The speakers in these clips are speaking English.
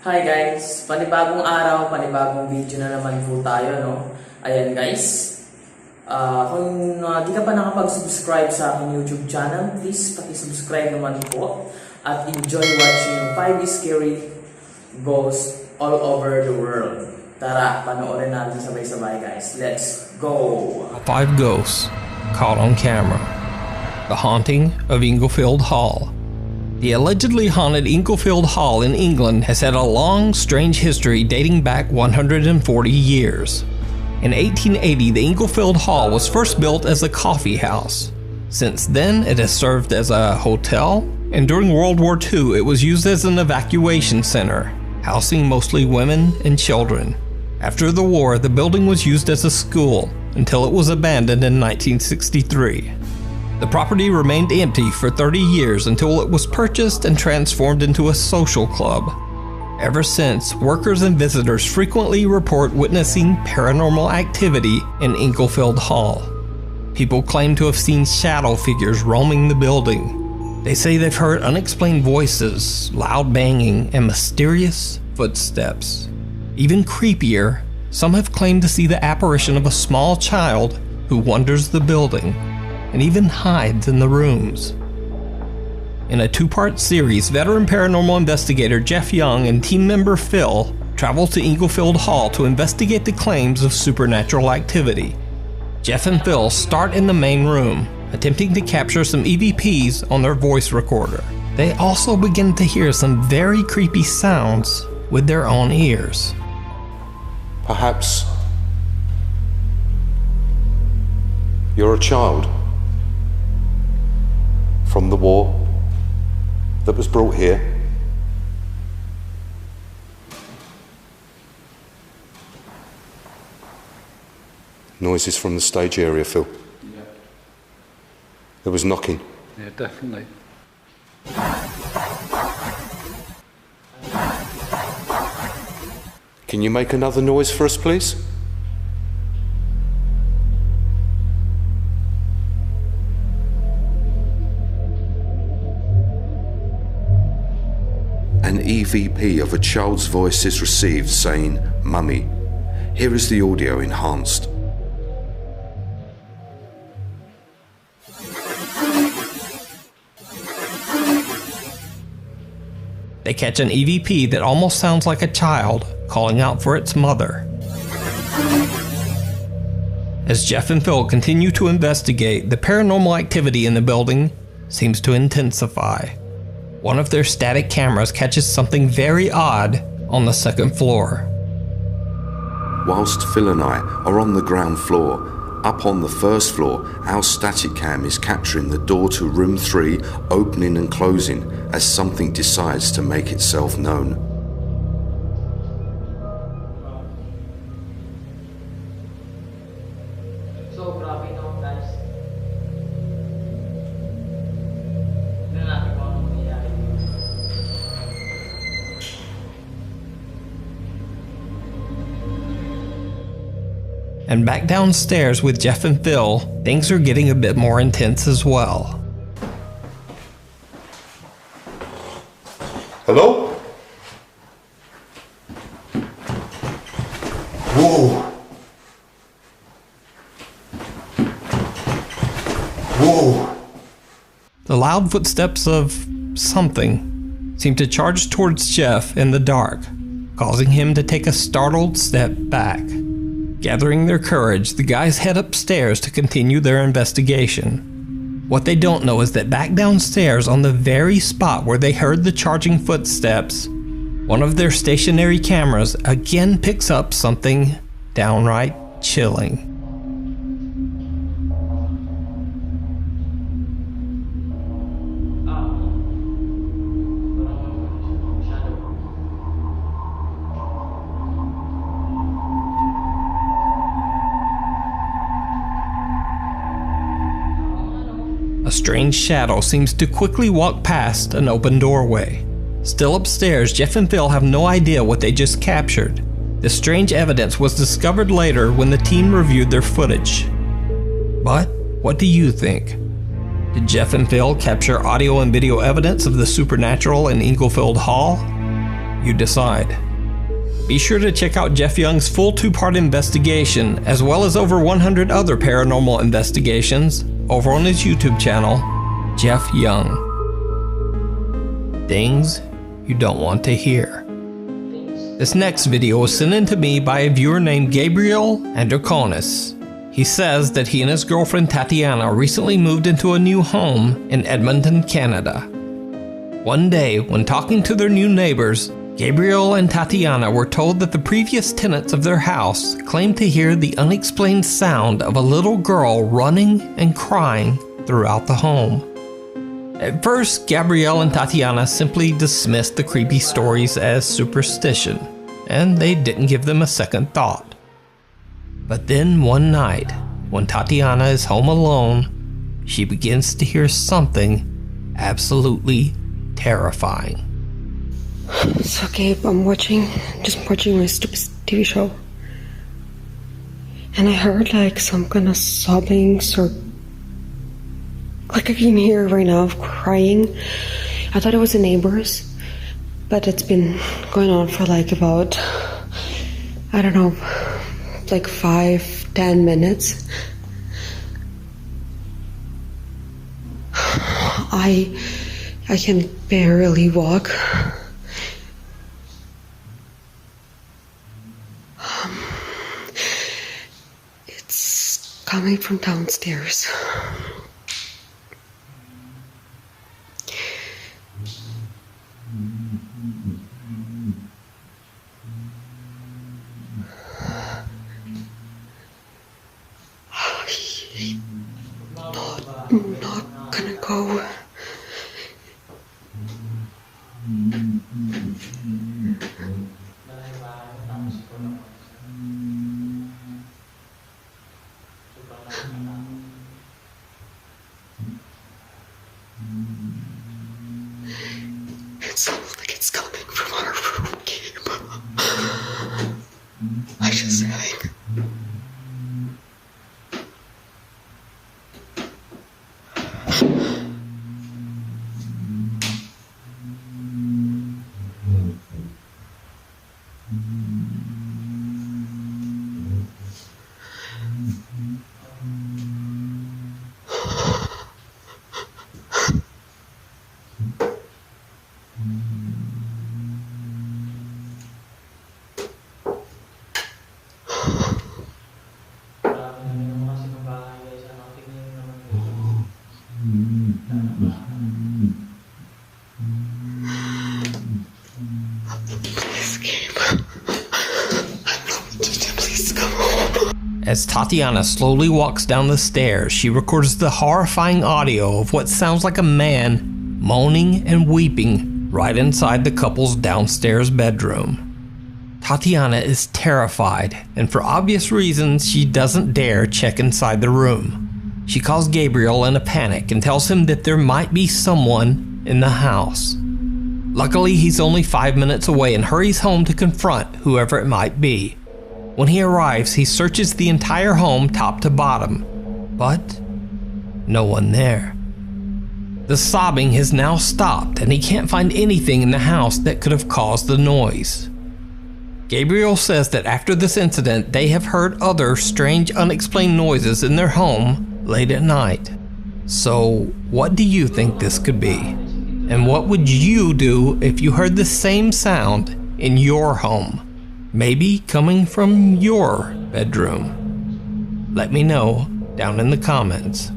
Hi guys! Panibagong araw, panibagong video na naman po tayo, no? Ayan guys, kung di ka pa nakapag-subscribe sa aking YouTube channel, please paki-subscribe naman po at enjoy watching 5 scary ghosts all over the world. Tara, panoorin natin sabay-sabay guys. Let's go! 5 ghosts caught on camera. The haunting of Enfield Hall. The allegedly haunted Enfield Hall in England has had a long, strange history dating back 140 years. In 1880, the Enfield Hall was first built as a coffee house. Since then, it has served as a hotel, and during World War II, it was used as an evacuation center, housing mostly women and children. After the war, the building was used as a school until it was abandoned in 1963. The property remained empty for 30 years until it was purchased and transformed into a social club. Ever since, workers and visitors frequently report witnessing paranormal activity in Enfield Hall. People claim to have seen shadow figures roaming the building. They say they've heard unexplained voices, loud banging, and mysterious footsteps. Even creepier, some have claimed to see the apparition of a small child who wanders the building and even hides in the rooms. In a 2-part series, veteran paranormal investigator Jeff Young and team member Phil travel to Enfield Hall to investigate the claims of supernatural activity. Jeff and Phil start in the main room, attempting to capture some EVPs on their voice recorder. They also begin to hear some very creepy sounds with their own ears. Perhaps you're a child from the war that was brought here. Noises from the stage area, Phil. Yeah. There was knocking. Yeah, definitely. Can you make another noise for us, please? An EVP of a child's voice is received saying, "Mummy." Here is the audio enhanced. They catch an EVP that almost sounds like a child calling out for its mother. As Jeff and Phil continue to investigate, the paranormal activity in the building seems to intensify. One of their static cameras catches something very odd on the second floor. Whilst Phil and I are on the ground floor, up on the first floor, our static cam is capturing the door to room 3 opening and closing as something decides to make itself known. So, grabe no guys. Tignan natin kung anong mangyayari. And back downstairs with Jeff and Phil, things are getting a bit more intense as well. Hello? Whoa! Whoa! The loud footsteps of something seem to charge towards Jeff in the dark, causing him to take a startled step back. Gathering their courage, the guys head upstairs to continue their investigation. What they don't know is that back downstairs, on the very spot where they heard the charging footsteps, one of their stationary cameras again picks up something downright chilling. A strange shadow seems to quickly walk past an open doorway. Still upstairs, Jeff and Phil have no idea what they just captured. The strange evidence was discovered later when the team reviewed their footage. But what do you think? Did Jeff and Phil capture audio and video evidence of the supernatural in Enfield Hall? You decide. Be sure to check out Jeff Young's full 2-part investigation, as well as over 100 other paranormal investigations, over on his YouTube channel, Jeff Young. Things you don't want to hear. This next video was sent in to me by a viewer named Gabriel Androkonis. He says that he and his girlfriend Tatiana recently moved into a new home in Edmonton, Canada. One day, when talking to their new neighbors, Gabriel and Tatiana were told that the previous tenants of their house claimed to hear the unexplained sound of a little girl running and crying throughout the home. At first, Gabriel and Tatiana simply dismissed the creepy stories as superstition, and they didn't give them a second thought. But then one night, when Tatiana is home alone, she begins to hear something absolutely terrifying. It's okay, I'm just watching my stupid TV show. And I heard like some kind of sobbing, or like I can hear right now of crying. I thought it was the neighbors, but it's been going on for like about, I don't know, like 5-10 minutes. I can barely walk. It's coming from downstairs. I'm not gonna go. It sounds like it's coming from our room, Gabe. I just sang. As Tatiana slowly walks down the stairs, she records the horrifying audio of what sounds like a man moaning and weeping right inside the couple's downstairs bedroom. Tatiana is terrified, and for obvious reasons, she doesn't dare check inside the room. She calls Gabriel in a panic and tells him that there might be someone in the house. Luckily, he's only 5 minutes away and hurries home to confront whoever it might be. When he arrives, he searches the entire home top to bottom, but no one there. The sobbing has now stopped, and he can't find anything in the house that could have caused the noise. Gabriel says that after this incident, they have heard other strange, unexplained noises in their home late at night. So, what do you think this could be? And what would you do if you heard the same sound in your home? Maybe coming from your bedroom. Let me know down in the comments.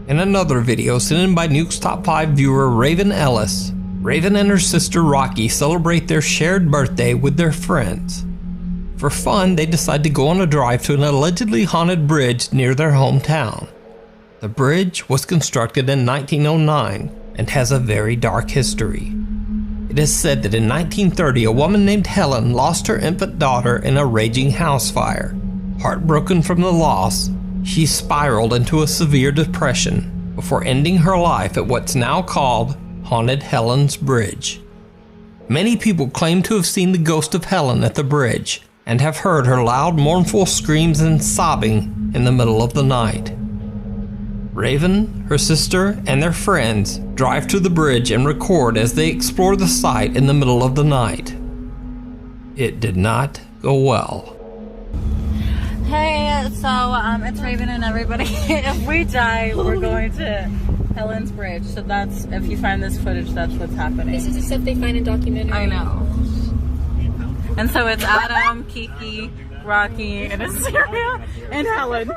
In another video sent in by Nuke's Top 5 viewer Raven Ellis, Raven and her sister Rocky celebrate their shared birthday with their friends. For fun, they decide to go on a drive to an allegedly haunted bridge near their hometown. The bridge was constructed in 1909 and has a very dark history. It is said that in 1930, a woman named Helen lost her infant daughter in a raging house fire. Heartbroken from the loss, she spiraled into a severe depression before ending her life at what's now called Haunted Helen's Bridge. Many people claim to have seen the ghost of Helen at the bridge and have heard her loud, mournful screams and sobbing in the middle of the night. Raven, her sister, and their friends drive to the bridge and record as they explore the site in the middle of the night. It did not go well. Hey, so it's Raven and everybody. If we die, we're going to Helen's Bridge. So that's, if you find this footage, that's what's happening. This is the stuff they find in documentaries. I know. And so it's Adam, Kiki, Rocky, and Assyria, and Helen.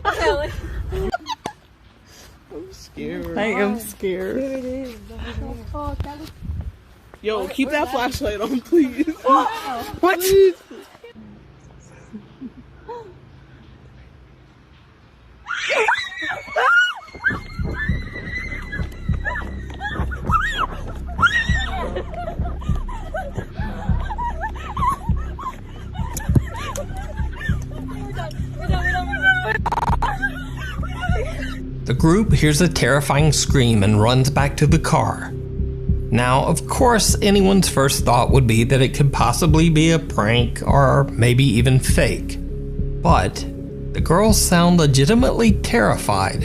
Helen. I'm scared. I am scared. There it is. Yo, keep that flashlight on, please. What? The group hears a terrifying scream and runs back to the car. Now, of course, anyone's first thought would be that it could possibly be a prank or maybe even fake. But the girls sound legitimately terrified,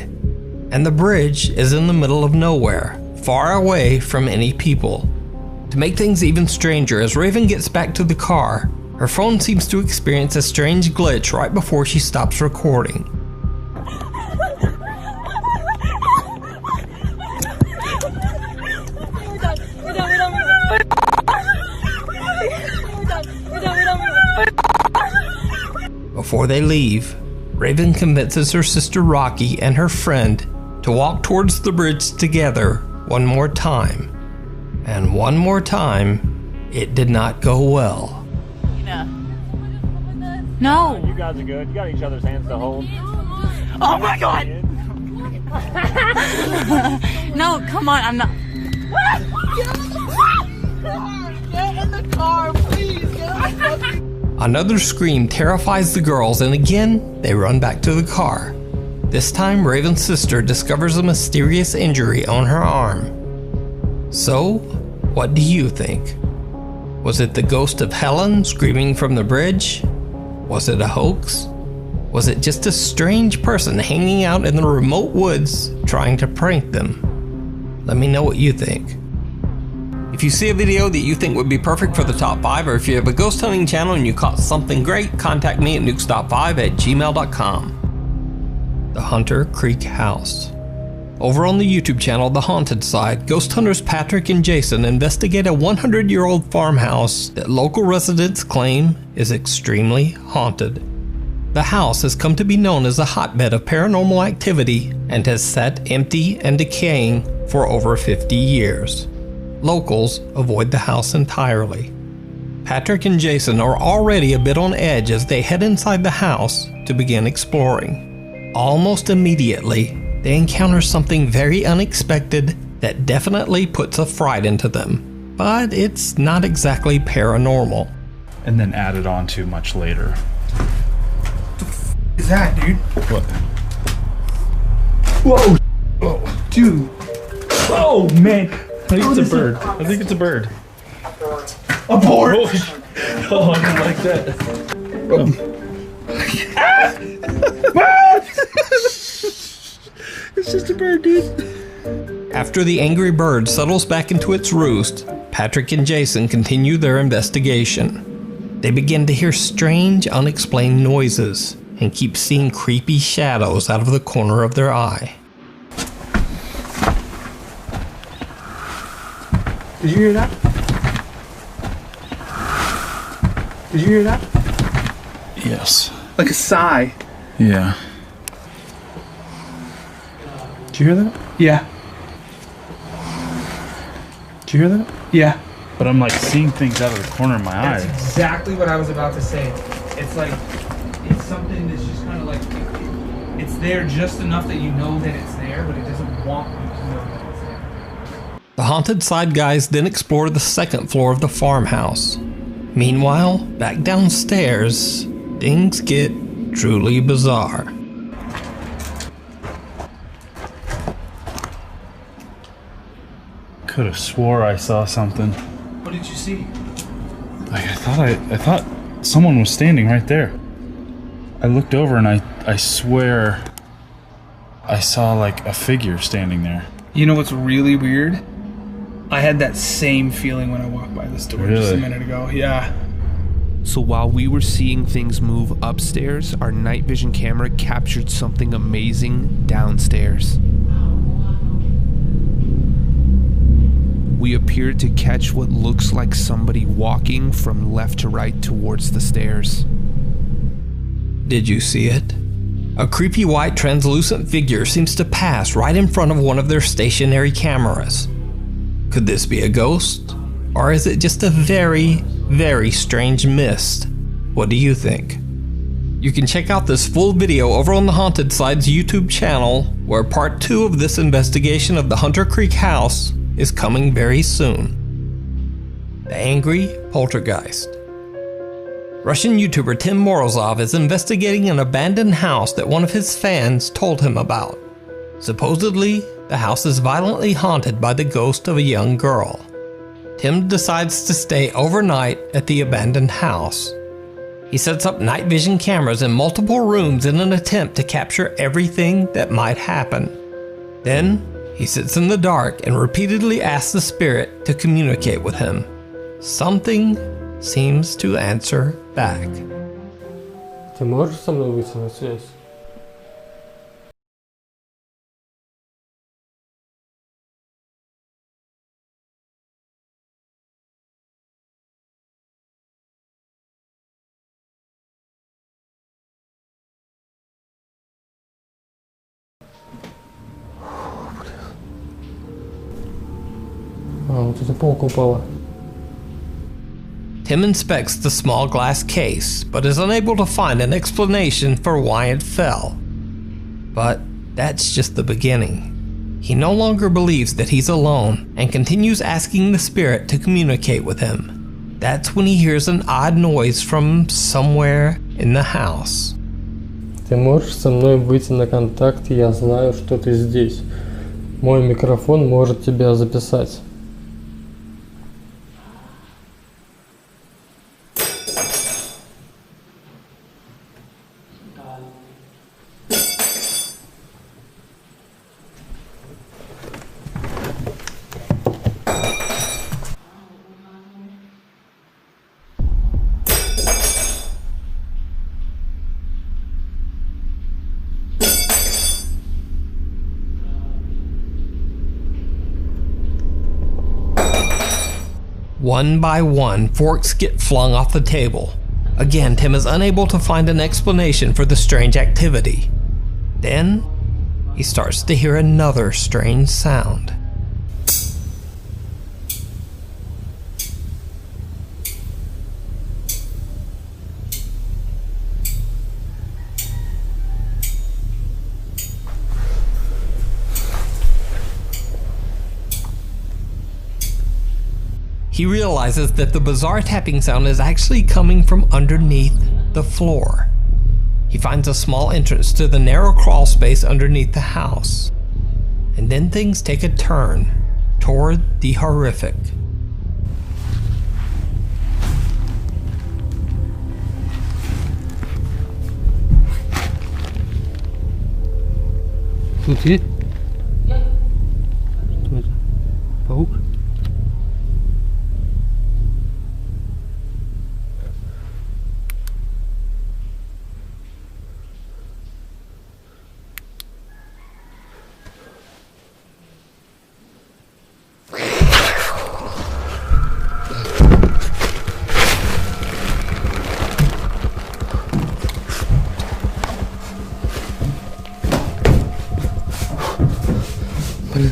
and the bridge is in the middle of nowhere, far away from any people. To make things even stranger, as Raven gets back to the car, her phone seems to experience a strange glitch right before she stops recording. Before they leave, Raven convinces her sister Rocky and her friend to walk towards the bridge together one more time. And one more time, it did not go well. No. You guys are good. You got each other's hands to hold. Oh my god. No, come on. I'm not. Get in the car, please. Get in the car. Another scream terrifies the girls, and again, they run back to the car. This time, Raven's sister discovers a mysterious injury on her arm. So, what do you think? Was it the ghost of Helen screaming from the bridge? Was it a hoax? Was it just a strange person hanging out in the remote woods trying to prank them? Let me know what you think. If you see a video that you think would be perfect for the top 5, or if you have a ghost hunting channel and you caught something great, contact me at nukestop5@gmail.com. The Hunter Creek House. Over on the YouTube channel, The Haunted Side, ghost hunters Patrick and Jason investigate a 100-year-old farmhouse that local residents claim is extremely haunted. The house has come to be known as a hotbed of paranormal activity and has sat empty and decaying for over 50 years. Locals avoid the house entirely. Patrick and Jason are already a bit on edge as they head inside the house to begin exploring. Almost immediately, they encounter something very unexpected that definitely puts a fright into them. But it's not exactly paranormal. And then added on to much later. Is that, dude? What? Whoa! Whoa, dude! Oh man! I think it's a bird. I think it's a bird. Abort! Oh, I don't like that. It's just a bird, dude. After the angry bird settles back into its roost, Patrick and Jason continue their investigation. They begin to hear strange, unexplained noises and keep seeing creepy shadows out of the corner of their eye. Did you hear that? Did you hear that? Yes. Like a sigh. Yeah. Did you hear that? Yeah. Did you hear that? Yeah. But I'm like seeing things out of the corner of my That's eye. exactly what I was about to say. It's like, it's something that's just kind of like, it's there just enough that you know that it's there, but it doesn't want you to know that it's there. The Haunted Side guys then explore the second floor of the farmhouse. Meanwhile, back downstairs, things get truly bizarre. Could have swore I saw something. What did you see? Like I thought someone was standing right there. I looked over and I swear I saw like a figure standing there. You know what's really weird? I had that same feeling when I walked by this door just a Really? minute ago. Yeah. So while we were seeing things move upstairs, our night vision camera captured something amazing downstairs. We appeared to catch what looks like somebody walking from left to right towards the stairs. Did you see it? A creepy white translucent figure seems to pass right in front of one of their stationary cameras. Could this be a ghost? Or is it just a very, very strange mist? What do you think? You can check out this full video over on the Haunted Side's YouTube channel, where part 2 of this investigation of the Hunter Creek house is coming very soon. The Angry Poltergeist. Russian YouTuber Tim Morozov is investigating an abandoned house that one of his fans told him about. Supposedly, the house is violently haunted by the ghost of a young girl. Tim decides to stay overnight at the abandoned house. He sets up night vision cameras in multiple rooms in an attempt to capture everything that might happen. Then, he sits in the dark and repeatedly asks the spirit to communicate with him. Something seems to answer back. Ты можешь со мной выйти на связь? Вот эта полка упала. Tim inspects the small glass case, but is unable to find an explanation for why it fell. But that's just the beginning. He no longer believes that he's alone and continues asking the spirit to communicate with him. That's when he hears an odd noise from somewhere in the house. Ты можешь со мной выйти на контакт, я знаю, что ты здесь. Мой микрофон может тебя записать. One by one, forks get flung off the table. Again, Tim is unable to find an explanation for the strange activity. Then, he starts to hear another strange sound. He realizes that the bizarre tapping sound is actually coming from underneath the floor. He finds a small entrance to the narrow crawl space underneath the house. And then things take a turn toward the horrific. Тут есть? Что это? Паук? Блин.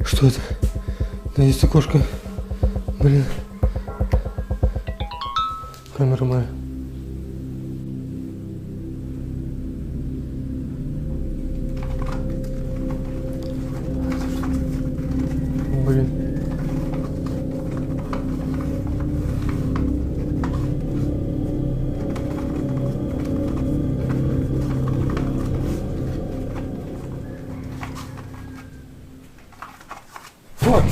Что это? Да есть окошко. Блин. Камера моя. Блин. Вот.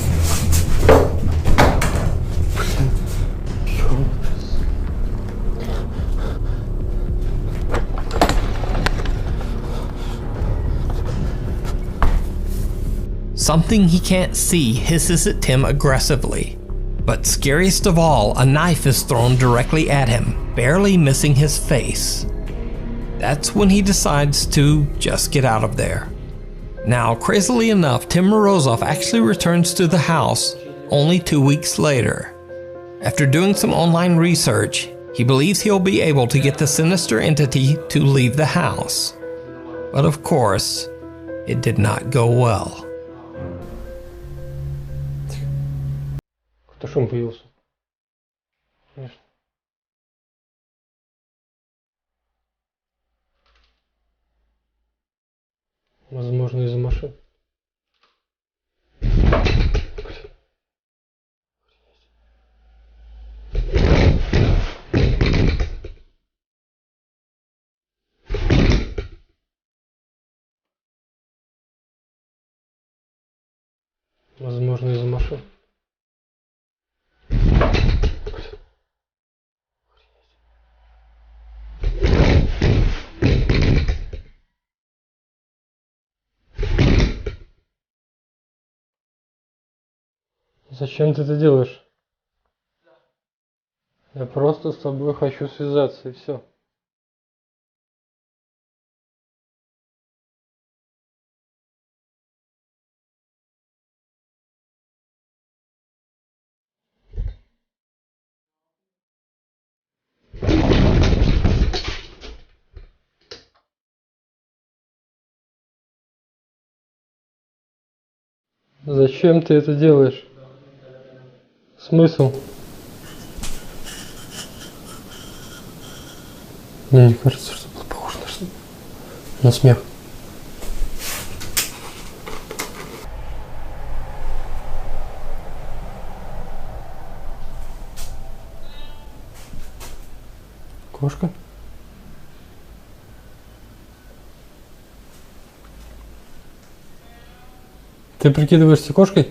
Something he can't see hisses at Tim aggressively. But scariest of all, a knife is thrown directly at him, barely missing his face. That's when he decides to just get out of there. Now, crazily enough, Tim Morozov actually returns to the house only 2 weeks later. After doing some online research, he believes he'll be able to get the sinister entity to leave the house. But of course, it did not go well. Кто шум появился? Конечно. Возможно, из-за машин. Возможно, из-за машин. Зачем ты это делаешь? Я просто с тобой хочу связаться, и все. Зачем ты это делаешь? Смысл? Мне не кажется, что было похоже на что-то. На смех. Кошка? Ты прикидываешься кошкой?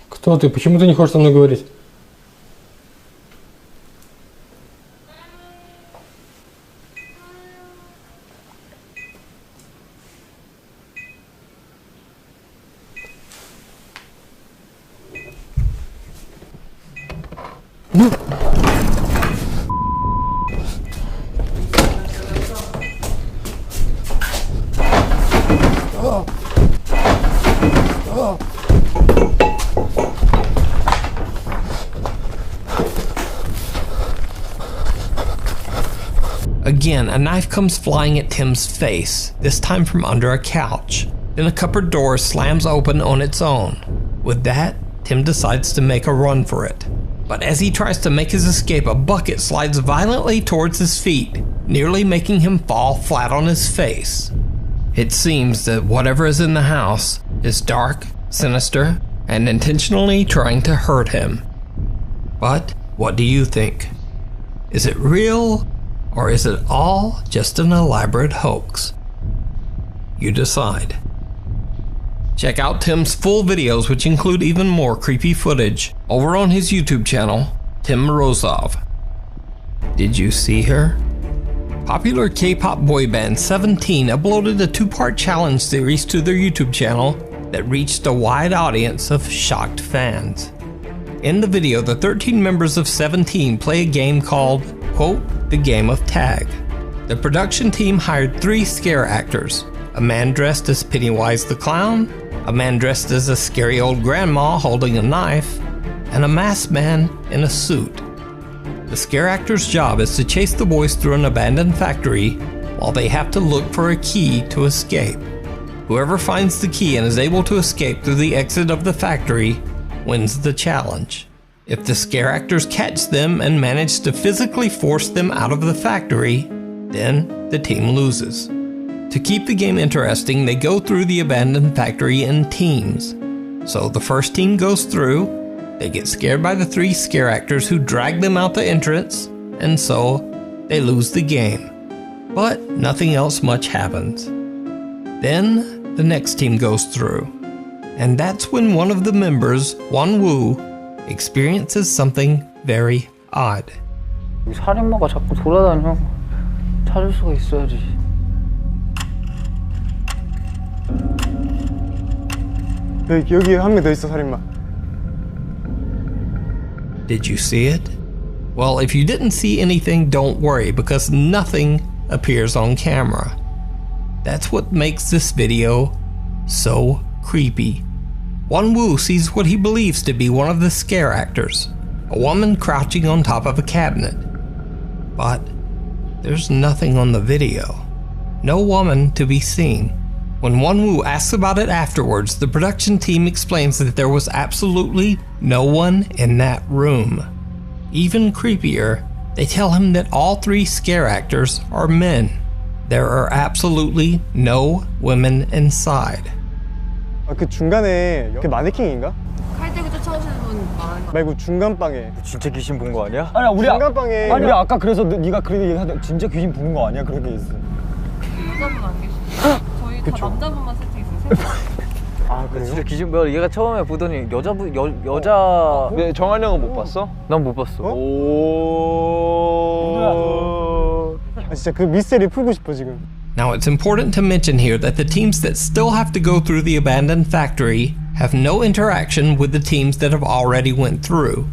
Кто ты? Почему ты не хочешь со мной говорить? Again, a knife comes flying at Tim's face, this time from under a couch. Then a cupboard door slams open on its own. With that, Tim decides to make a run for it. But as he tries to make his escape, a bucket slides violently towards his feet, nearly making him fall flat on his face. It seems that whatever is in the house is dark, sinister, and intentionally trying to hurt him. But what do you think? Is it real, or is it all just an elaborate hoax? You decide. Check out Tim's full videos, which include even more creepy footage, over on his YouTube channel, Tim Morozov. Did you see her? Popular K-pop boy band 17 uploaded a 2-part challenge series to their YouTube channel that reached a wide audience of shocked fans. In the video, the 13 members of 17 play a game called, quote, the game of tag. The production team hired 3 scare actors, a man dressed as Pennywise the Clown, a man dressed as a scary old grandma holding a knife, and a masked man in a suit. The scare actor's job is to chase the boys through an abandoned factory while they have to look for a key to escape. Whoever finds the key and is able to escape through the exit of the factory wins the challenge. If the scare actors catch them and manage to physically force them out of the factory, then the team loses. To keep the game interesting, they go through the abandoned factory in teams. So the first team goes through, they get scared by the 3 scare actors who drag them out the entrance, and so they lose the game. But nothing else much happens. Then the next team goes through, and that's when one of the members, Won-woo, experiences something very odd. 살인마가 자꾸 돌아다녀. 찾을 수가 있어야지. 여기 한 명 더 있어, 살인마. Did you see it? Well, if you didn't see anything, don't worry, because nothing appears on camera. That's what makes this video so creepy. Won-woo sees what he believes to be one of the scare actors, a woman crouching on top of a cabinet. But there's nothing on the video. No woman to be seen. When Won-woo asks about it afterwards, the production team explains that there was absolutely no one in that room. Even creepier, they tell him that all 3 scare actors are men. There are absolutely no women inside. 그 중간에 그 마네킹인가? 칼 들고 쫓아오시는 분 말하는 거 말고 중간 방에. 진짜 귀신 본 거 아니야? 아니 우리 중간 방에. 아니 아까 그래서 네가 그렇게 얘기하던 진짜 귀신 보는 거 아니야? 그렇게 있어. 여자분 안 계시죠? 저희 다 남자분만 세팅했어요. 아 그래? 진짜 귀신 뭐야? 얘가 처음에 보더니 여자. 네, 정한 형은 못 봤어? 난 못 봤어. 오. 아 진짜 그 미스테리 풀고 싶어 지금. Now it's important to mention here that the teams that still have to go through the abandoned factory have no interaction with the teams that have already went through.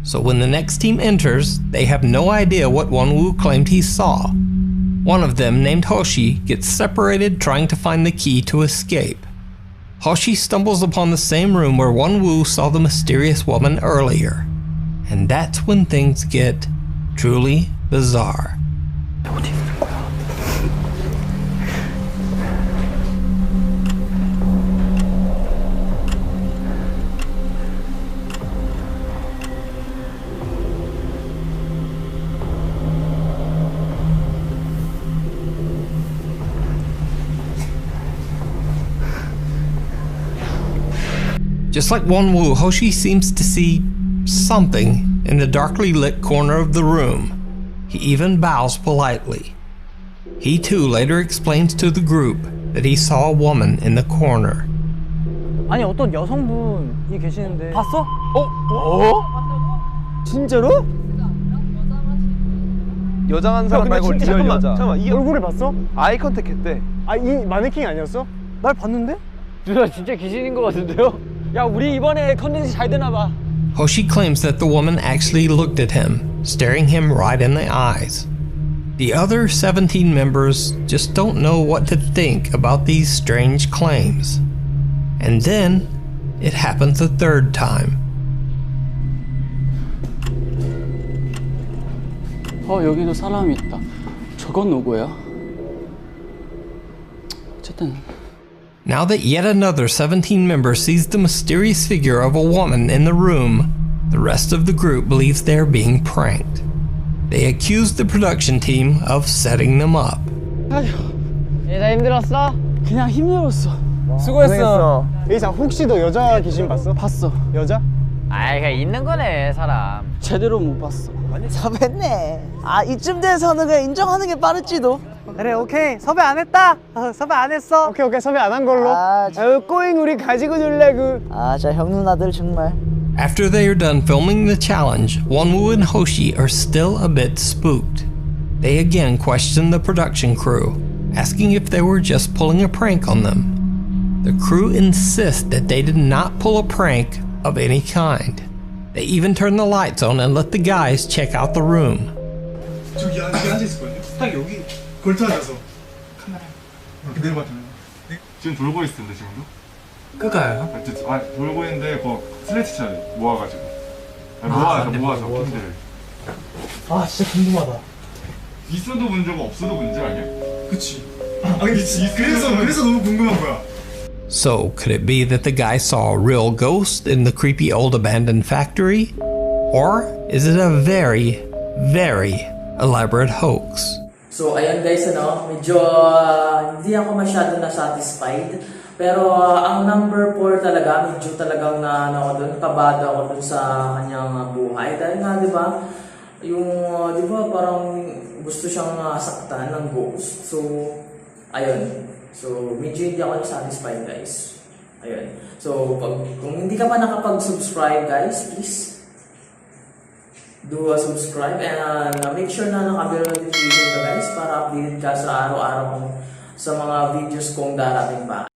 So when the next team enters, they have no idea what Won-woo claimed he saw. One of them, named Hoshi, gets separated trying to find the key to escape. Hoshi stumbles upon the same room where Won-woo saw the mysterious woman earlier. And that's when things get truly bizarre. Just like Won-woo, Hoshi seems to see something in the darkly lit corner of the room. He even bows politely. He too later explains to the group that he saw a woman in the corner. 아니 어떤 여성분이 계시는데 봤어? 어? 진짜로? 여장한 사람 말고 리얼 여자. 잠깐만 이 얼굴을 봤어? 아이 컨택 했대. 아 이 마네킹 아니었어? 날 봤는데? 누나 진짜 귀신인 것 같은데요? 야 우리 이번에 컨텐츠 잘 되나 봐. Hoshi claims that the woman actually looked at him, staring him right in the eyes. The other 17 members just don't know what to think about these strange claims. And then, it happens a third time. 여기도 사람이 있다. 저건 누구야? 어쨌든. Now that yet another 17 member sees the mysterious figure of a woman in the room, the rest of the group believes they're being pranked. They accuse the production team of setting them up. 얘나 힘들었어? 그냥 힘들었어. 수고했어. 예이상 혹시 너 여자 귀신 봤어? 봤어. 여자? 아이 그냥 있는 거네 사람. 제대로 못 봤어. 섭외했네. 아 이쯤 돼서는 그냥 인정하는 게 빠를지도. 그래 오케이 섭외 안 했다. 섭외 안 했어. 오케이 섭외 안 한 걸로. 꼬잉 우리 가지고 놀래 그. 자 형 누나들 정말. After they are done filming the challenge, Won-woo and Hoshi are still a bit spooked. They again question the production crew, asking if they were just pulling a prank on them. The crew insist that they did not pull a prank of any kind. They even turn the lights on and let the guys check out the room. 저기 앉아 있을거든요. 딱 여기 걸터 앉아서 카메라 이렇게 내려봤잖아요. 지금 돌고 있을 텐데 지금도? 그까요? 돌고 있는데 그 슬래치 쳐야 돼. 모아가지고. 모아서 핀들을. 진짜 궁금하다. 있어도 문제고 없어도 문제 아니야? 그치. 그래서 너무 궁금한 거야. So, could it be that the guy saw a real ghost in the creepy old abandoned factory? Or is it a very, very elaborate hoax? So, ayan guys, medyo hindi ako masyado na-satisfied. Pero ang number 4 talaga, medyo talagang kabado ako dun sa kanyang buhay. Dahil nga, di ba, di ba parang gusto siyang saktan ng ghost. So, ayun. So, medyo hindi ako satisfied guys. Ayun. So, kung hindi ka pa nakapag-subscribe guys, please do subscribe and make sure na naka-bell notification ka guys para updated ka sa araw-araw sa mga videos kong darating pa.